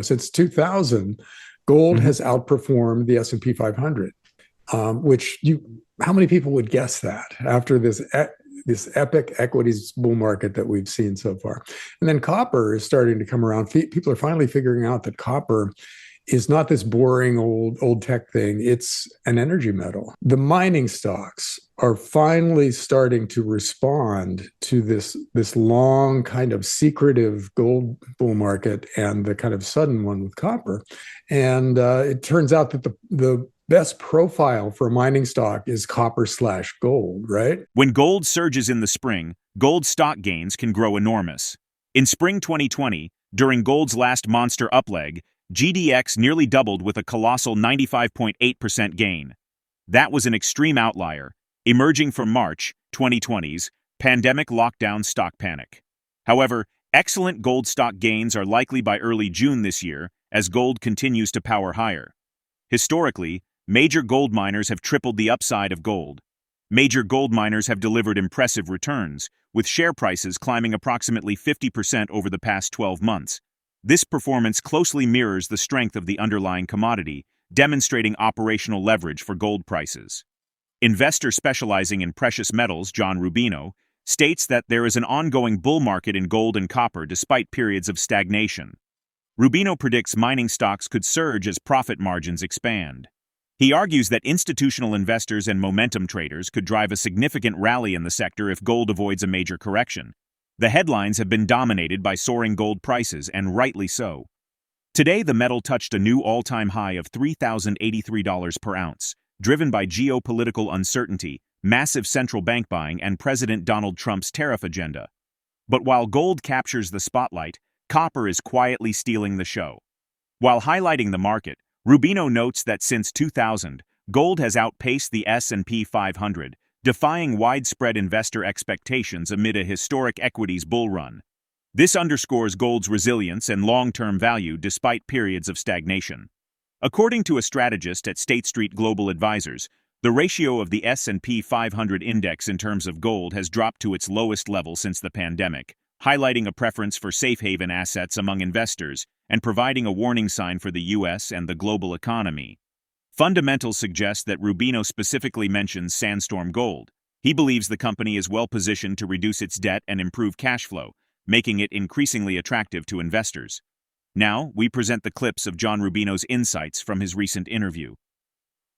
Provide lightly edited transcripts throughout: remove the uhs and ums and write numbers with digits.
Since 2000, gold Hmm. has outperformed the S&P 500, how many people would guess that after this epic equities bull market that we've seen so far? And then copper is starting to come around. People are finally figuring out that copper is not this boring old tech thing. It's an energy metal. The mining stocks are finally starting to respond to this long kind of secretive gold bull market and the kind of sudden one with copper. And it turns out that the best profile for a mining stock is copper slash gold, right? When gold surges in the spring, gold stock gains can grow enormous. In spring 2020, during gold's last monster upleg, GDX nearly doubled with a colossal 95.8% gain. That was an extreme outlier, emerging from March 2020's pandemic lockdown stock panic. However, excellent gold stock gains are likely by early June this year as gold continues to power higher. Historically, major gold miners have tripled the upside of gold. Major gold miners have delivered impressive returns, with share prices climbing approximately 50% over the past 12 months. This performance closely mirrors the strength of the underlying commodity, demonstrating operational leverage for gold prices. Investor specializing in precious metals, JohnRubino, states that there is an ongoing bull market in gold and copper despite periods of stagnation. Rubino predicts mining stocks could surge as profit margins expand. He argues that institutional investors and momentum traders could drive a significant rally in the sector if gold avoids a major correction. The headlines have been dominated by soaring gold prices, and rightly so. Today, the metal touched a new all-time high of $3,083 per ounce, driven by geopolitical uncertainty, massive central bank buying, and President Donald Trump's tariff agenda. But while gold captures the spotlight, copper is quietly stealing the show. While highlighting the market, Rubino notes that since 2000, gold has outpaced the S&P 500, defying widespread investor expectations amid a historic equities bull run. This underscores gold's resilience and long-term value despite periods of stagnation. According to a strategist at State Street Global Advisors, the ratio of the S&P 500 index in terms of gold has dropped to its lowest level since the pandemic, highlighting a preference for safe haven assets among investors and providing a warning sign for the U.S. and the global economy. Fundamentals suggest that Rubino specifically mentions Sandstorm Gold. He believes the company is well positioned to reduce its debt and improve cash flow, making it increasingly attractive to investors. Now, we present the clips of JohnRubino's insights from his recent interview.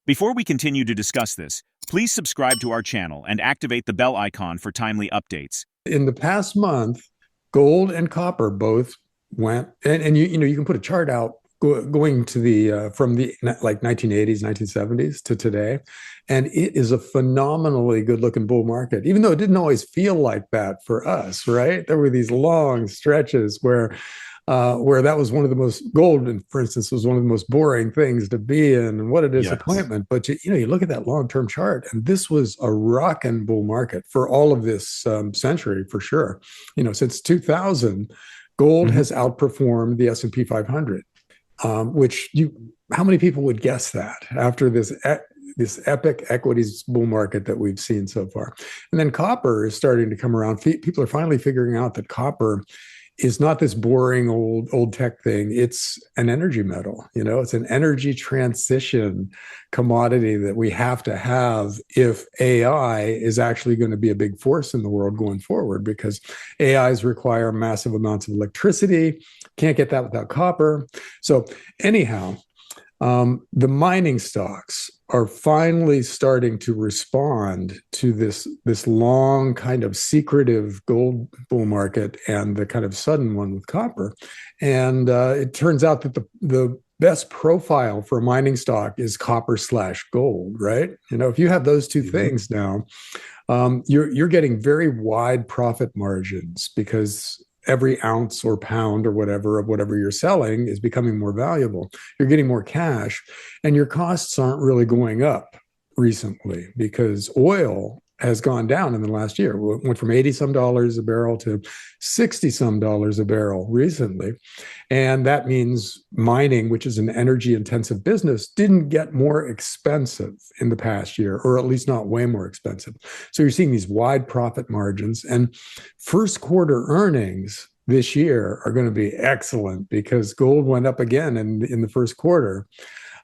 Before we continue to discuss this, please subscribe to our channel and activate the bell icon for timely updates. In the past month, gold and copper both went, and you can put a chart out going to the from the like 1980s, 1970s to today, and it is a phenomenally good looking bull market. Even though it didn't always feel like that for us, right? There were these long stretches where that was one of the most gold, for instance, was one of the most boring things to be in, and what a Yes. disappointment. But you look at that long-term chart, and this was a rockin' bull market for all of this century, for sure. Since 2000, gold Hmm. has outperformed the S&P 500, how many people would guess that after this epic equities bull market that we've seen so far? And then copper is starting to come around. People are finally figuring out that copper is not this boring old tech thing. It's an energy metal. It's an energy transition commodity that we have to have if AI is actually going to be a big force in the world going forward, because AIs require massive amounts of electricity. Can't get that without copper. So anyhow, the mining stocks are finally starting to respond to this long kind of secretive gold bull market and the kind of sudden one with copper. And it turns out that the best profile for a mining stock is copper slash gold, right? If you have those two Hmm. things now, you're getting very wide profit margins because every ounce or pound or whatever of whatever you're selling is becoming more valuable. You're getting more cash, and your costs aren't really going up recently because oil has gone down in the last year. It went from 80 some dollars a barrel to 60 some dollars a barrel recently. And that means mining, which is an energy intensive business, didn't get more expensive in the past year, or at least not way more expensive. So you're seeing these wide profit margins. And first quarter earnings this year are going to be excellent because gold went up again in the first quarter.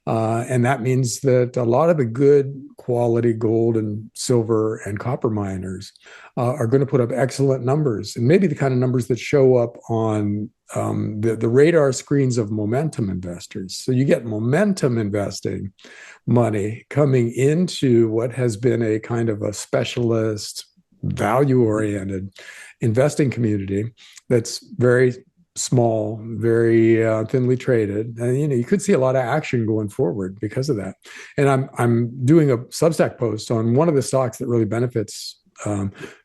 And that means that a lot of the good quality gold and silver and copper miners are going to put up excellent numbers, and maybe the kind of numbers that show up on the radar screens of momentum investors. So you get momentum investing money coming into what has been a kind of a specialist, value-oriented investing community that's very small, very thinly traded, and you could see a lot of action going forward because of that. And I'm doing a Substack post on one of the stocks that really benefits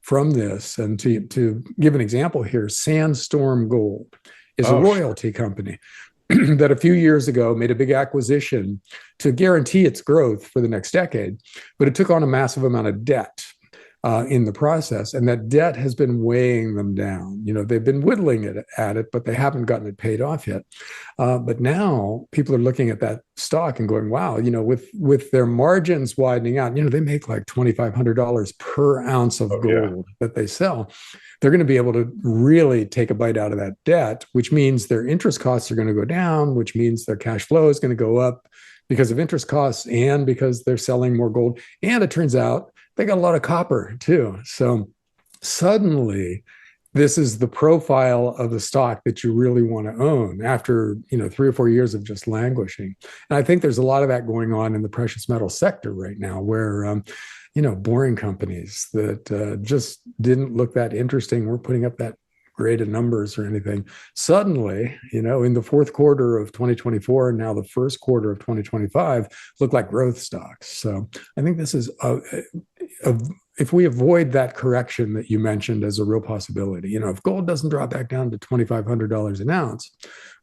from this. And to give an example here, Sandstorm Gold is a royalty company that a few years ago made a big acquisition to guarantee its growth for the next decade, but it took on a massive amount of debt in the process, and that debt has been weighing them down. They've been whittling at it, but they haven't gotten it paid off yet. But now people are looking at that stock and going, "Wow!" With their margins widening out, they make like $2,500 per ounce of gold that they sell. They're going to be able to really take a bite out of that debt, which means their interest costs are going to go down, which means their cash flow is going to go up because of interest costs and because they're selling more gold. And it turns out they got a lot of copper too. So suddenly, this is the profile of the stock that you really want to own after 3 or 4 years of just languishing. And I think there's a lot of that going on in the precious metal sector right now, where boring companies that just didn't look that interesting, weren't putting up that great of numbers or anything, suddenly, in the fourth quarter of 2024 and now the first quarter of 2025 look like growth stocks. So I think this is if we avoid that correction that you mentioned as a real possibility, if gold doesn't drop back down to $2,500 an ounce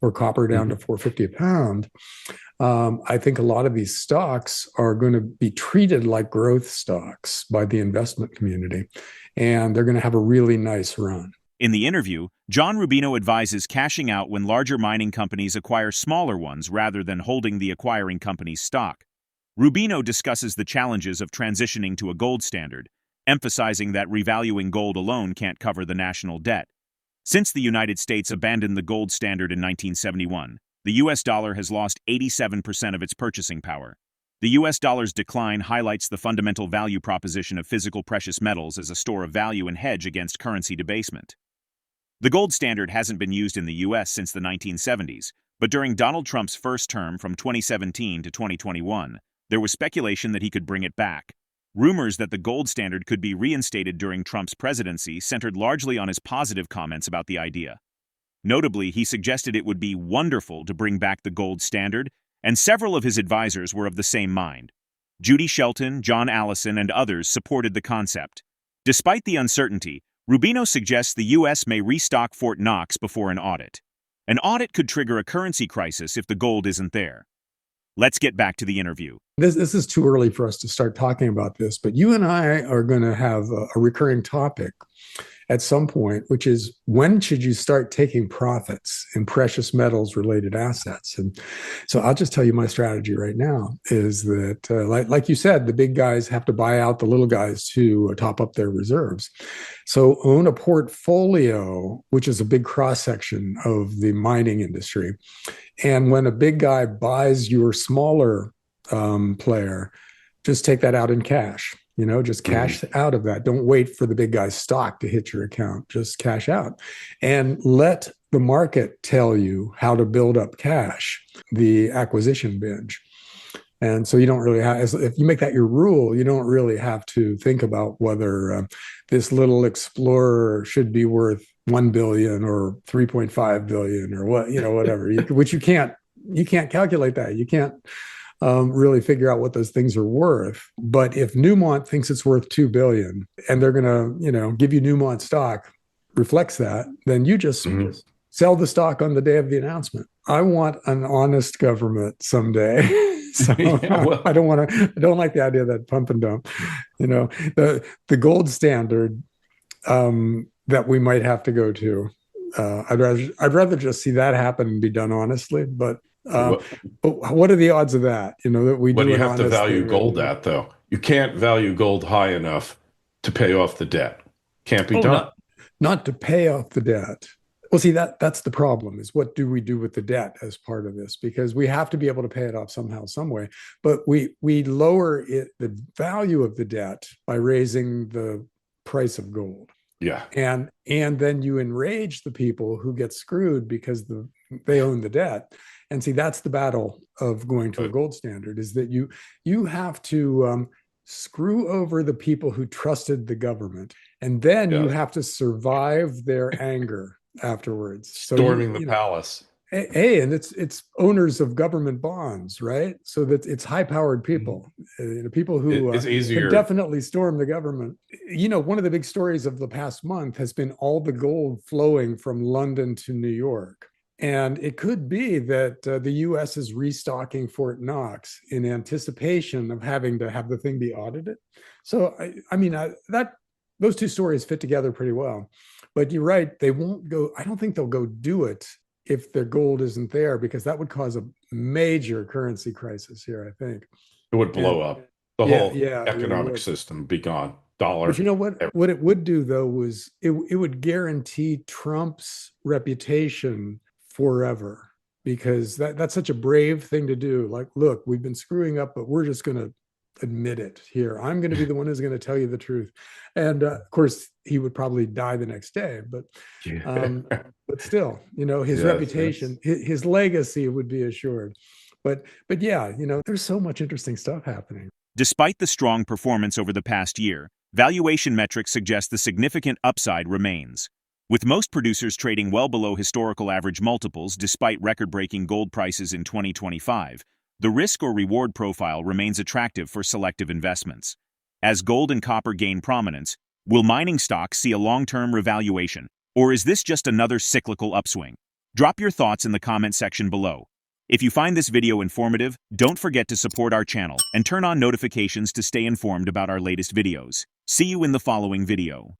or copper down to $4.50 a pound, I think a lot of these stocks are going to be treated like growth stocks by the investment community, and they're going to have a really nice run. In the interview, JohnRubino advises cashing out when larger mining companies acquire smaller ones rather than holding the acquiring company's stock. Rubino discusses the challenges of transitioning to a gold standard, emphasizing that revaluing gold alone can't cover the national debt. Since the United States abandoned the gold standard in 1971, the US dollar has lost 87% of its purchasing power. The US dollar's decline highlights the fundamental value proposition of physical precious metals as a store of value and hedge against currency debasement. The gold standard hasn't been used in the U.S. since the 1970s, but during Donald Trump's first term from 2017 to 2021, there was speculation that he could bring it back. Rumors that the gold standard could be reinstated during Trump's presidency centered largely on his positive comments about the idea. Notably, he suggested it would be wonderful to bring back the gold standard, and several of his advisors were of the same mind. Judy Shelton, John Allison, and others supported the concept. Despite the uncertainty, Rubino suggests the U.S. may restock Fort Knox before an audit. An audit could trigger a currency crisis if the gold isn't there. Let's get back to the interview. This is too early for us to start talking about this, but you and I are going to have a recurring topic at some point, which is, when should you start taking profits in precious metals related assets? And so I'll just tell you my strategy right now is that, like you said, the big guys have to buy out the little guys to top up their reserves. So own a portfolio, which is a big cross section of the mining industry. And when a big guy buys your smaller player, just take that out in cash. Just cash out of that. Don't wait for the big guy's stock to hit your account. Just cash out and let the market tell you how to build up cash, the acquisition binge. And so you don't really have, if you make that your rule, you don't really have to think about whether this little explorer should be worth 1 billion or 3.5 billion or whatever, which you can't calculate that. You can't really figure out what those things are worth. But if Newmont thinks it's worth 2 billion and they're going to, give you Newmont stock, reflects that, then you just sell the stock on the day of the announcement. I want an honest government someday. So I don't like the idea of that pump and dump. The gold standard that we might have to go to. I'd rather just see that happen and be done honestly. But what are the odds of that? That we what do do you have to value honestly, gold at, though? You can't value gold high enough to pay off the debt. Can't be done. Not to pay off the debt. Well, see, that's the problem, is what do we do with the debt as part of this? Because we have to be able to pay it off somehow, some way. But we lower the value of the debt by raising the price of gold. Yeah. And then you enrage the people who get screwed because they own the debt. And see, that's the battle of going to a gold standard, is that you have to screw over the people who trusted the government, and then you have to survive their anger afterwards. Storming the palace. Hey, and it's owners of government bonds, right? So that it's high-powered people, people who can definitely storm the government. One of the big stories of the past month has been all the gold flowing from London to New York. And it could be that the U.S. is restocking Fort Knox in anticipation of having to have the thing be audited. So, those two stories fit together pretty well. But you're right, they won't go. I don't think they'll go do it if their gold isn't there, because that would cause a major currency crisis here, I think. It would blow up. The whole economic system be gone. Dollar. But you know what it would do, though, was it would guarantee Trump's reputation forever, because that's such a brave thing to do. Like, look, we've been screwing up, but we're just going to admit it here. I'm going to be the one who's going to tell you the truth. And of course, he would probably die the next day. But still, his reputation, his legacy would be assured. But yeah, there's so much interesting stuff happening. Despite the strong performance over the past year, valuation metrics suggest the significant upside remains. With most producers trading well below historical average multiples despite record-breaking gold prices in 2025, the risk or reward profile remains attractive for selective investments. As gold and copper gain prominence, will mining stocks see a long-term revaluation, or is this just another cyclical upswing? Drop your thoughts in the comment section below. If you find this video informative, don't forget to support our channel and turn on notifications to stay informed about our latest videos. See you in the following video.